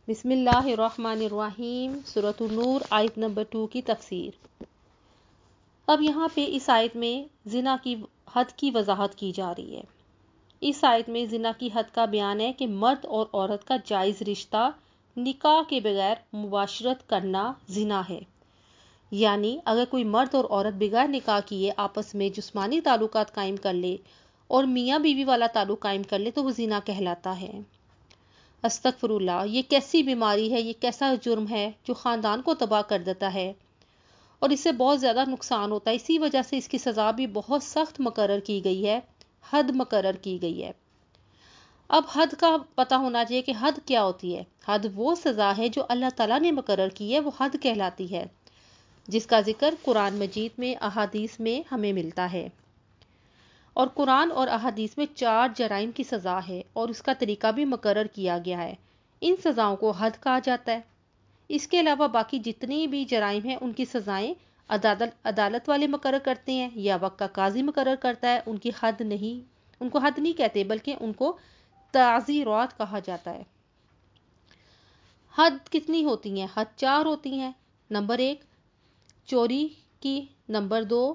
بسم اللہ الرحمن الرحیم۔ سورۃ النور آیت نمبر 2 کی تفسیر۔ اب یہاں پہ اس آیت میں زنا کی حد کی وضاحت کی جا رہی ہے۔ اس آیت میں زنا کی حد کا بیان ہے کہ مرد اور عورت کا جائز رشتہ نکاح کے بغیر مباشرت کرنا زنا ہے۔ یعنی اگر کوئی مرد اور عورت بغیر نکاح کیے آپس میں جسمانی تعلقات قائم کر لے اور میاں بیوی والا تعلق قائم کر لے تو وہ زنا کہلاتا ہے۔ استغفر اللہ، یہ کیسی بیماری ہے، یہ کیسا جرم ہے جو خاندان کو تباہ کر دیتا ہے اور اس سے بہت زیادہ نقصان ہوتا ہے۔ اسی وجہ سے اس کی سزا بھی بہت سخت مقرر کی گئی ہے، حد مقرر کی گئی ہے۔ اب حد کا پتہ ہونا چاہیے کہ حد کیا ہوتی ہے۔ حد وہ سزا ہے جو اللہ تعالیٰ نے مقرر کی ہے، وہ حد کہلاتی ہے، جس کا ذکر قرآن مجید میں، احادیث میں ہمیں ملتا ہے۔ اور قرآن اور احادیث میں 4 جرائم کی سزا ہے اور اس کا طریقہ بھی مقرر کیا گیا ہے۔ ان سزاؤں کو حد کہا جاتا ہے۔ اس کے علاوہ باقی جتنی بھی جرائم ہیں ان کی سزائیں عدالت والے مقرر کرتے ہیں یا وقت کا قاضی مقرر کرتا ہے۔ ان کو حد نہیں کہتے بلکہ ان کو تعزیرات کہا جاتا ہے۔ حد کتنی ہوتی ہیں؟ حد 4 ہوتی ہیں۔ نمبر 1 چوری کی، نمبر 2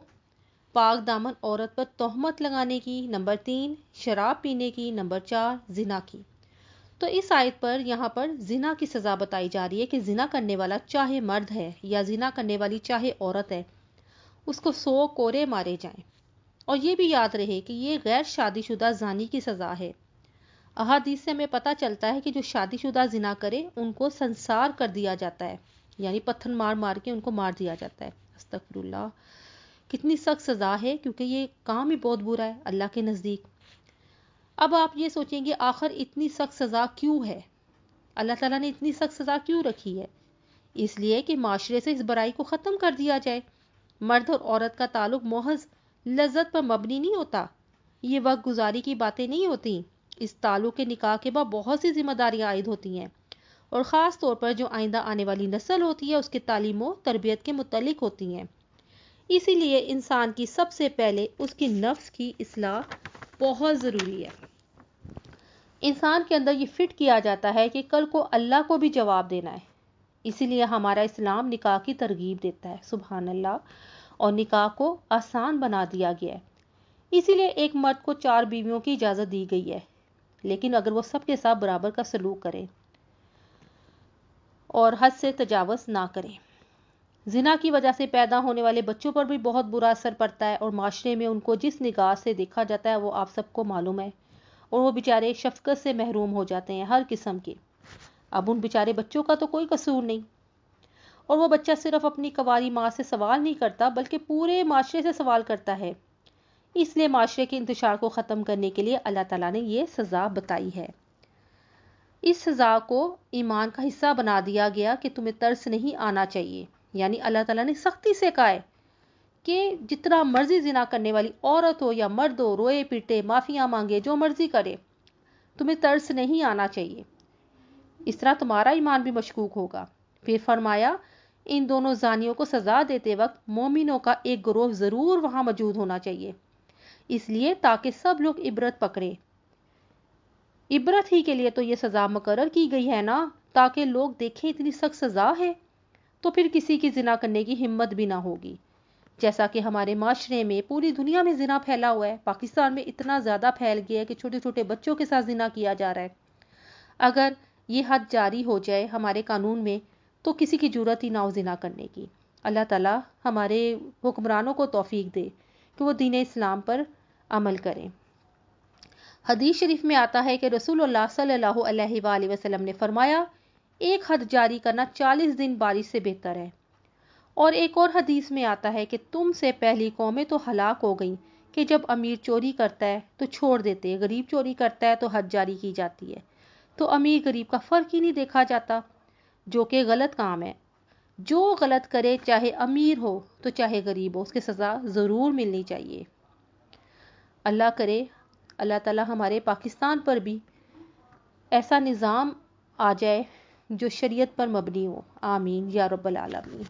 پاک دامن عورت پر تہمت لگانے کی، نمبر 3 شراب پینے کی، نمبر 4 زنا کی۔ تو اس آیت پر یہاں پر زنا کی سزا بتائی جا رہی ہے کہ زنا کرنے والا چاہے مرد ہے یا زنا کرنے والی چاہے عورت ہے، اس کو 100 کوڑے مارے جائیں۔ اور یہ بھی یاد رہے کہ یہ غیر شادی شدہ زانی کی سزا ہے۔ احادیث سے ہمیں پتہ چلتا ہے کہ جو شادی شدہ زنا کرے ان کو سنسار کر دیا جاتا ہے، یعنی پتھر مار مار کے ان کو مار دیا جاتا ہے۔ استغفر اللہ، کتنی سخت سزا ہے، کیونکہ یہ کام ہی بہت برا ہے اللہ کے نزدیک۔ اب آپ یہ سوچیں گے آخر اتنی سخت سزا کیوں ہے؟ اللہ تعالیٰ نے اتنی سخت سزا کیوں رکھی ہے؟ اس لیے کہ معاشرے سے اس برائی کو ختم کر دیا جائے۔ مرد اور عورت کا تعلق محض لذت پر مبنی نہیں ہوتا، یہ وقت گزاری کی باتیں نہیں ہوتی۔ اس تعلق کے نکاح کے بعد بہت سی ذمہ داریاں عائد ہوتی ہیں اور خاص طور پر جو آئندہ آنے والی نسل ہوتی ہے اس کے تعلیم و تربیت کے متعلق ہوتی ہیں۔ اسی لیے انسان کی سب سے پہلے اس کی نفس کی اصلاح بہت ضروری ہے۔ انسان کے اندر یہ فٹ کیا جاتا ہے کہ کل کو اللہ کو بھی جواب دینا ہے۔ اسی لیے ہمارا اسلام نکاح کی ترغیب دیتا ہے، سبحان اللہ، اور نکاح کو آسان بنا دیا گیا ہے۔ اسی لیے ایک مرد کو 4 بیویوں کی اجازت دی گئی ہے، لیکن اگر وہ سب کے ساتھ برابر کا سلوک کرے اور حد سے تجاوز نہ کرے۔ زنا کی وجہ سے پیدا ہونے والے بچوں پر بھی بہت برا اثر پڑتا ہے اور معاشرے میں ان کو جس نگاہ سے دیکھا جاتا ہے وہ آپ سب کو معلوم ہے، اور وہ بیچارے شفقت سے محروم ہو جاتے ہیں ہر قسم کے۔ اب ان بیچارے بچوں کا تو کوئی قصور نہیں، اور وہ بچہ صرف اپنی کنواری ماں سے سوال نہیں کرتا بلکہ پورے معاشرے سے سوال کرتا ہے۔ اس لیے معاشرے کے انتشار کو ختم کرنے کے لیے اللہ تعالیٰ نے یہ سزا بتائی ہے۔ اس سزا کو ایمان کا حصہ بنا دیا گیا کہ تمہیں ترس نہیں آنا چاہیے، یعنی اللہ تعالیٰ نے سختی سے کہا ہے کہ جتنا مرضی زنا کرنے والی عورت ہو یا مرد ہو، روئے پیٹے، معافیاں مانگے، جو مرضی کرے، تمہیں ترس نہیں آنا چاہیے، اس طرح تمہارا ایمان بھی مشکوک ہوگا۔ پھر فرمایا ان دونوں زانیوں کو سزا دیتے وقت مومنوں کا ایک گروہ ضرور وہاں موجود ہونا چاہیے، اس لیے تاکہ سب لوگ عبرت پکڑیں۔ عبرت ہی کے لیے تو یہ سزا مقرر کی گئی ہے نا، تاکہ لوگ دیکھیں اتنی سخت سزا ہے تو پھر کسی کی زنا کرنے کی ہمت بھی نہ ہوگی۔ جیسا کہ ہمارے معاشرے میں، پوری دنیا میں زنا پھیلا ہوا ہے، پاکستان میں اتنا زیادہ پھیل گیا ہے کہ چھوٹے چھوٹے بچوں کے ساتھ زنا کیا جا رہا ہے۔ اگر یہ حد جاری ہو جائے ہمارے قانون میں تو کسی کی جرات ہی نہ ہو زنا کرنے کی۔ اللہ تعالیٰ ہمارے حکمرانوں کو توفیق دے کہ وہ دین اسلام پر عمل کریں۔ حدیث شریف میں آتا ہے کہ رسول اللہ صلی اللہ علیہ وآلہ وسلم نے فرمایا ایک حد جاری کرنا 40 دن بارش سے بہتر ہے۔ اور ایک اور حدیث میں آتا ہے کہ تم سے پہلی قومیں تو ہلاک ہو گئیں کہ جب امیر چوری کرتا ہے تو چھوڑ دیتے، غریب چوری کرتا ہے تو حد جاری کی جاتی ہے، تو امیر غریب کا فرق ہی نہیں دیکھا جاتا، جو کہ غلط کام ہے۔ جو غلط کرے چاہے امیر ہو تو چاہے غریب ہو، اس کی سزا ضرور ملنی چاہیے۔ اللہ کرے اللہ تعالیٰ ہمارے پاکستان پر بھی ایسا نظام آ جائے جو شریعت پر مبنی ہو، آمین یا رب العالمین۔